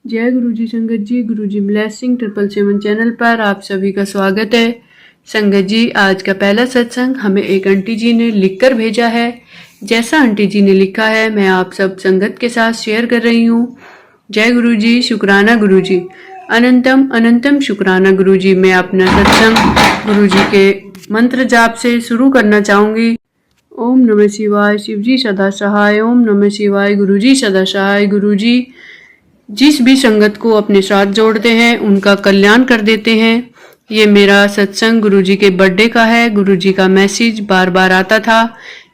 जय गुरु जी संगत जी। गुरु जी blessing 777 channel पर आप सभी का स्वागत है। संगत जी, आज का पहला सत्संग हमें एक आंटी जी ने लिखकर भेजा है। जैसा आंटी जी ने लिखा है मैं आप सब संगत के साथ शेयर कर रही हूँ। जय गुरु जी, शुक्राना गुरु जी, अनंतम अनंतम शुक्राना गुरु जी। मैं अपना सत्संग गुरु जी के मंत्र जाप से शुरू करना चाहूंगी। ओम नमः शिवाय, शिव जी सदा सहाय। ओम नमः शिवाय, गुरु जी सदा सहाय। गुरु जी जिस भी संगत को अपने साथ जोड़ते हैं उनका कल्याण कर देते हैं। ये मेरा सत्संग गुरुजी के बर्थडे का है। गुरुजी का मैसेज बार बार आता था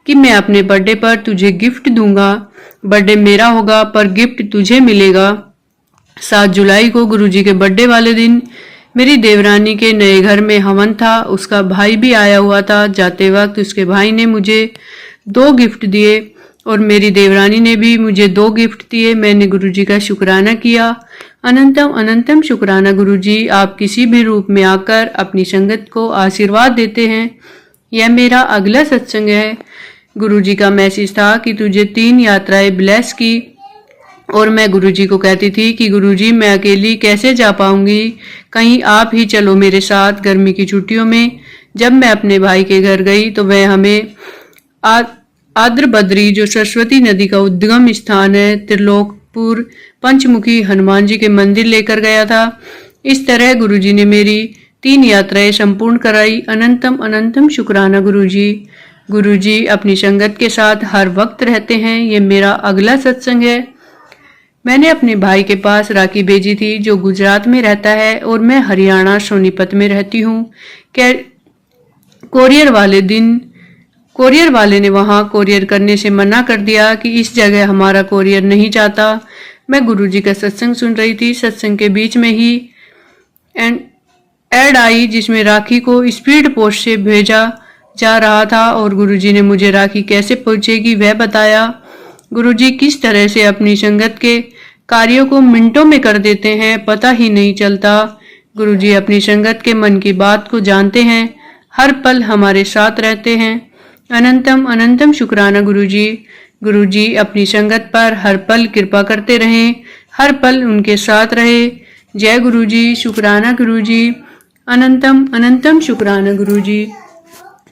कि मैं अपने बर्थडे पर तुझे गिफ्ट दूंगा। बर्थडे मेरा होगा पर गिफ्ट तुझे मिलेगा। 7 जुलाई को गुरुजी के बर्थडे वाले दिन मेरी देवरानी के नए घर में हवन था। उसका भाई भी आया हुआ था। जाते वक्त उसके भाई ने मुझे 2 गिफ्ट दिए और मेरी देवरानी ने भी मुझे 2 गिफ्ट दिए। मैंने गुरुजी का शुक्राना किया। अनंतम अनंतम शुक्राना गुरुजी। आप किसी भी रूप में आकर अपनी संगत को आशीर्वाद देते हैं। यह मेरा अगला सत्संग है। गुरुजी का मैसेज था कि तुझे 3 यात्राएं ब्लेस की और मैं गुरुजी को कहती थी कि गुरुजी मैं अकेली कैसे जा पाऊंगी, कहीं आप ही चलो मेरे साथ। गर्मी की छुट्टियों में जब मैं अपने भाई के घर गई तो वह हमें आद्र बद्री, जो सरस्वती नदी का उद्गम स्थान है, त्रिलोकपुर पंचमुखी हनुमान जी के मंदिर लेकर गया था। इस तरह गुरुजी ने मेरी 3 यात्राएं संपूर्ण कराई। अनंतम अनंतम शुक्राना गुरुजी। गुरुजी अपनी संगत के साथ हर वक्त रहते हैं। ये मेरा अगला सत्संग है। मैंने अपने भाई के पास राखी भेजी थी जो गुजरात में रहता है और मैं हरियाणा सोनीपत में रहती हूँ। कोरियर वाले ने वहां कोरियर करने से मना कर दिया कि इस जगह हमारा कोरियर नहीं जाता। मैं गुरुजी का सत्संग सुन रही थी। सत्संग के बीच में ही ऐड आई जिसमें राखी को स्पीड पोस्ट से भेजा जा रहा था और गुरुजी ने मुझे राखी कैसे पहुंचेगी वह बताया। गुरुजी किस तरह से अपनी संगत के कार्यों को मिनटों में कर देते हैं, पता ही नहीं चलता। गुरुजी अपनी संगत के मन की बात को जानते हैं, हर पल हमारे साथ रहते हैं। अनंतम अनंतम शुक्राना गुरुजी। गुरुजी अपनी संगत पर हर पल कृपा करते रहें, हर पल उनके साथ रहे। जय गुरुजी, शुक्राना गुरुजी, अनंतम अनंतम शुक्राना गुरुजी।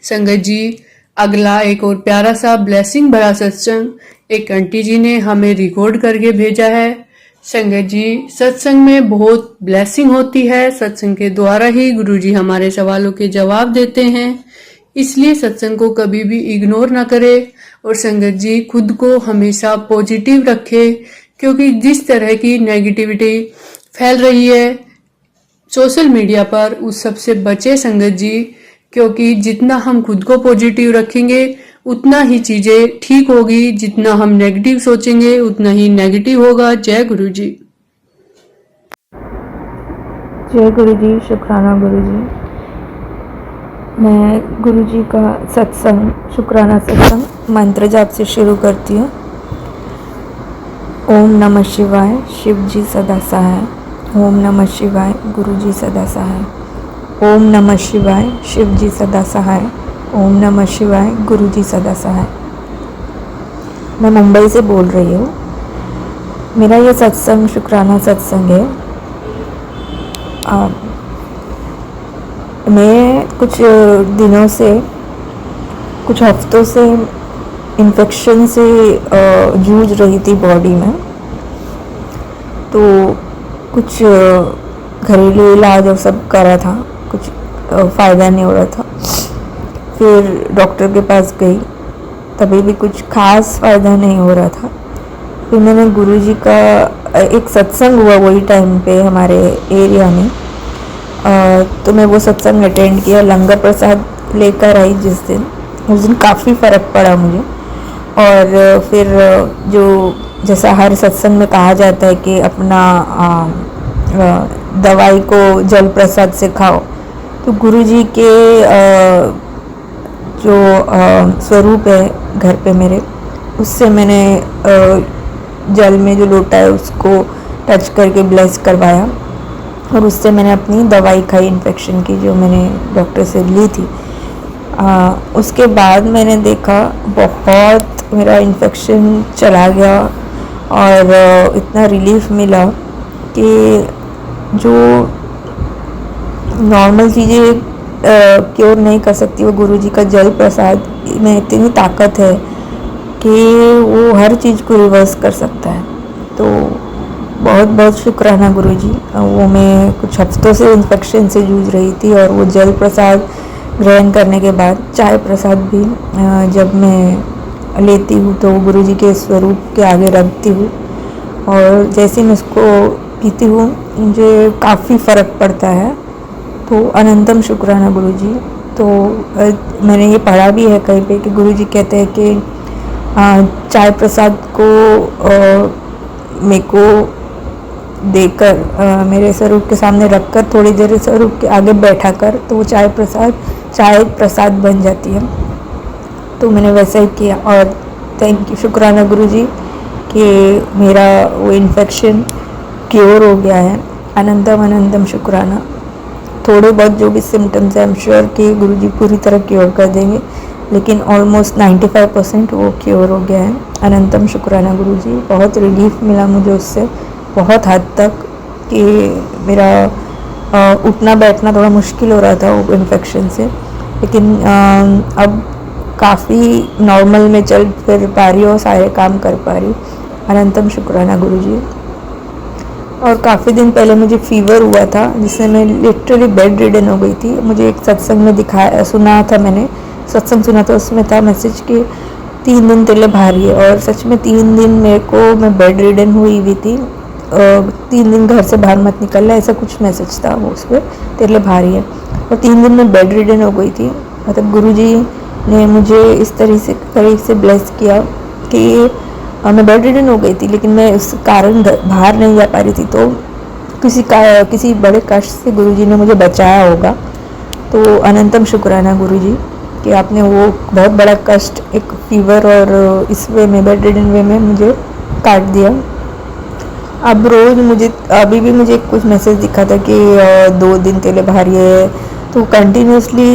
संगत जी, अगला एक और प्यारा सा ब्लेसिंग भरा सत्संग एक आंटी जी ने हमें रिकॉर्ड करके भेजा है। संगत जी, सत्संग में बहुत ब्लेसिंग होती है। सत्संग के द्वारा ही गुरुजी हमारे सवालों के जवाब देते हैं, इसलिए सत्संग को कभी भी इग्नोर ना करे। और संगत जी, खुद को हमेशा पॉजिटिव रखे, क्योंकि जिस तरह की नेगेटिविटी फैल रही है सोशल मीडिया पर उस सबसे बचे संगत जी, क्योंकि जितना हम खुद को पॉजिटिव रखेंगे उतना ही चीजें ठीक होगी, जितना हम नेगेटिव सोचेंगे उतना ही नेगेटिव होगा। जय गुरु जी। जय गुरु जी, शुक्राना गुरु जी। मैं गुरु जी का सत्संग, शुक्राना सत्संग मंत्र जाप से शुरू करती हूँ। ओम नमः शिवाय, शिव जी सदा सहाय। ओम नमः शिवाय, गुरु जी सदा सहाय। ओम नमः शिवाय, शिव जी सदा सहाय। ओम नमः शिवाय, गुरु जी सदा सहाय। मैं मुंबई से बोल रही हूँ। मेरा ये सत्संग शुक्राना सत्संग है। मैं कुछ दिनों से, कुछ हफ्तों से इन्फेक्शन से जूझ रही थी बॉडी में। तो कुछ घरेलू इलाज और सब करा था, कुछ फ़ायदा नहीं हो रहा था। फिर डॉक्टर के पास गई, तभी भी कुछ खास फ़ायदा नहीं हो रहा था। फिर मैंने गुरुजी का एक सत्संग हुआ वही टाइम पे हमारे एरिया में, तो मैं वो सत्संग अटेंड किया। लंगर प्रसाद लेकर आई जिस दिन, उस दिन काफ़ी फ़र्क पड़ा मुझे। और फिर जो जैसा हर सत्संग में कहा जाता है कि अपना दवाई को जल प्रसाद से खाओ, तो गुरुजी के जो स्वरूप है घर पे मेरे, उससे मैंने जल में जो लोटा है उसको टच करके ब्लेस करवाया और उससे मैंने अपनी दवाई खाई इन्फेक्शन की, जो मैंने डॉक्टर से ली थी। उसके बाद मैंने देखा बहुत मेरा इन्फेक्शन चला गया और इतना रिलीफ मिला कि जो नॉर्मल चीज़ें क्योर नहीं कर सकती, वो गुरुजी का जल प्रसाद में इतनी ताकत है कि वो हर चीज़ को रिवर्स कर सकता है। तो बहुत बहुत शुक्राना गुरुजी। वो मैं कुछ हफ्तों से इन्फेक्शन से जूझ रही थी और वो जल प्रसाद ग्रहण करने के बाद चाय प्रसाद भी जब मैं लेती हूँ तो गुरुजी के स्वरूप के आगे रखती हूँ और जैसे मैं उसको पीती हूँ मुझे काफ़ी फ़र्क पड़ता है। तो अनंतम शुक्राना गुरुजी। तो मैंने ये पढ़ा भी है कहीं पे कि गुरुजी कहते हैं कि चाय प्रसाद को मेरे को देकर मेरे स्वरूप के सामने रखकर थोड़ी देर स्वरूप के आगे बैठा कर तो वो चाय प्रसाद बन जाती है। तो मैंने वैसा ही किया और थैंक यू, शुक्राना गुरुजी कि मेरा वो इन्फेक्शन क्योर हो गया है। अनंतम अनंतम शुक्राना। थोड़े बहुत जो भी सिम्टम्स हैं आई एम श्योर कि गुरुजी पूरी तरह क्योर कर देंगे, लेकिन ऑलमोस्ट 95% वो क्योर हो गया है। अनंतम शुक्राना गुरुजी। बहुत रिलीफ मिला मुझे उससे, बहुत हद तक, कि मेरा उठना बैठना थोड़ा मुश्किल हो रहा था वो इन्फेक्शन से, लेकिन अब काफ़ी नॉर्मल में चल फिर पा रही और सारे काम कर पा रही। अनंतम शुक्राना गुरुजी। और काफ़ी दिन पहले मुझे फीवर हुआ था जिससे मैं लिटरली बेड रिडन हो गई थी। मुझे एक सत्संग में सुना था, मैंने सत्संग सुना था, उसमें था मैसेज कि 3 दिन तेरे लिए भारी है। और सच में 3 दिन मैं बेड रिडन हुई हुई थी। 3 दिन घर से बाहर मत निकलना, ऐसा कुछ मैसेज था वो उस पर, तेरे लिए भारी है। और 3 दिन में बेड रिडन हो गई थी। मतलब गुरुजी ने मुझे इस तरह से ब्लेस किया कि मैं बेड रिडन हो गई थी, लेकिन मैं उस कारण बाहर नहीं जा पा रही थी। तो किसी बड़े कष्ट से गुरुजी ने मुझे बचाया होगा। तो अनंतम शुक्राना गुरुजी कि आपने वो बहुत बड़ा कष्ट एक फीवर और इस वे में बेड रिडन वे में मुझे काट दिया। अब रोज़ अभी भी मुझे कुछ मैसेज दिखा था कि 2 दिन तेरे भारी है। तो कंटिन्यूसली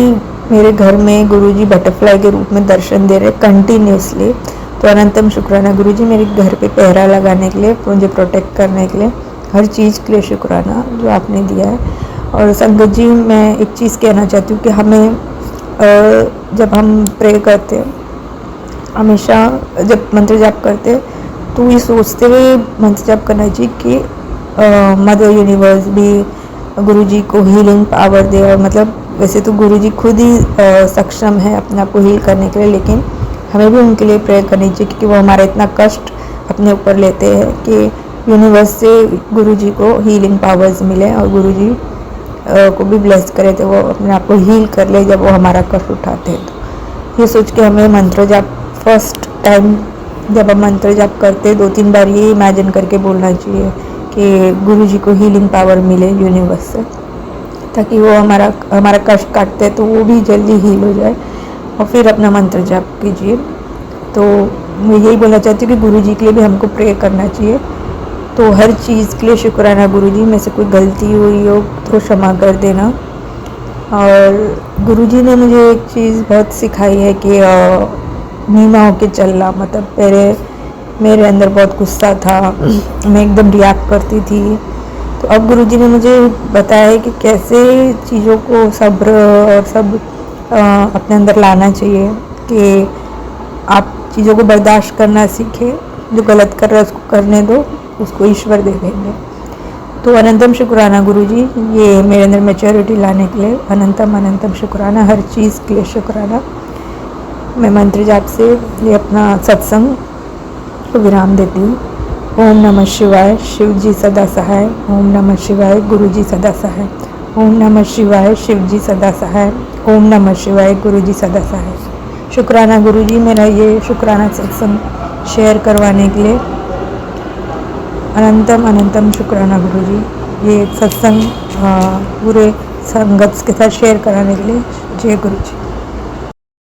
मेरे घर में गुरुजी बटरफ्लाई के रूप में दर्शन दे रहे कंटिन्यूसली। तो अनंतम शुक्राना गुरुजी मेरे घर पे पहरा लगाने के लिए, मुझे प्रोटेक्ट करने के लिए, हर चीज़ के लिए शुक्राना जो आपने दिया है। और संगत जी, मैं एक चीज़ कहना चाहती हूँ कि हमें जब हम प्रे करते हैं, हमेशा जब मंत्र जाप करते हैं तो ये सोचते हुए मंत्र जाप करना चाहिए कि मदर यूनिवर्स भी गुरुजी को हीलिंग पावर दे। और मतलब वैसे तो गुरुजी खुद ही सक्षम है अपने आप को हील करने के लिए, लेकिन हमें भी उनके लिए प्रेयर करनी चाहिए क्योंकि वो हमारा इतना कष्ट अपने ऊपर लेते हैं कि यूनिवर्स से गुरुजी को हीलिंग पावर्स मिले और गुरुजी को भी ब्लेस करे तो वो अपने आप को हील कर ले जब वो हमारा कष्ट उठाते हैं। तो ये सोच के हमें मंत्र जाप फर्स्ट टाइम जब हम मंत्र जाप करते 2-3 बार ये इमेजिन करके बोलना चाहिए कि गुरुजी को हीलिंग पावर मिले यूनिवर्स से, ताकि वो हमारा कष्ट काटते हैं तो वो भी जल्दी हील हो जाए। और फिर अपना मंत्र जाप कीजिए। तो मैं यही बोलना चाहती हूँ कि गुरुजी के लिए भी हमको प्रे करना चाहिए। तो हर चीज़ के लिए शुक्राना गुरुजी। में से कोई गलती हुई हो तो क्षमा कर देना। और गुरुजी ने मुझे एक चीज़ बहुत सिखाई है कि नीमा होके चलना। मतलब मेरे अंदर बहुत गुस्सा था, मैं एकदम रिएक्ट करती थी। तो अब गुरुजी ने मुझे बताया है कि कैसे चीज़ों को सब्र और सब अपने अंदर लाना चाहिए, कि आप चीज़ों को बर्दाश्त करना सीखें, जो गलत कर रहा है उसको करने दो, उसको ईश्वर दे देंगे। तो अनंतम शुक्राना गुरुजी, ये मेरे अंदर मैच्योरिटी लाने के लिए अनंतम अनंतम शुक्राना। हर चीज़ के लिए शुक्राना। मैं मंत्र जाप से ये अपना सत्संग को विराम देती हूँ। ओम नमः शिवाय, शिव जी सदा सहाय। ओम नमः शिवाय, गुरु जी सदा सहाय। ओम नमः शिवाय, शिव जी सदा सहाय। ओम नमः शिवाय, गुरु जी सदा सहाय। शुक्राना गुरु जी, मेरा ये शुक्राना सत्संग शेयर करवाने के लिए अनंतम अनंतम शुक्राना गुरु जी। ये सत्संग पूरे संगत के साथ शेयर कराने के लिए जय गुरु जी।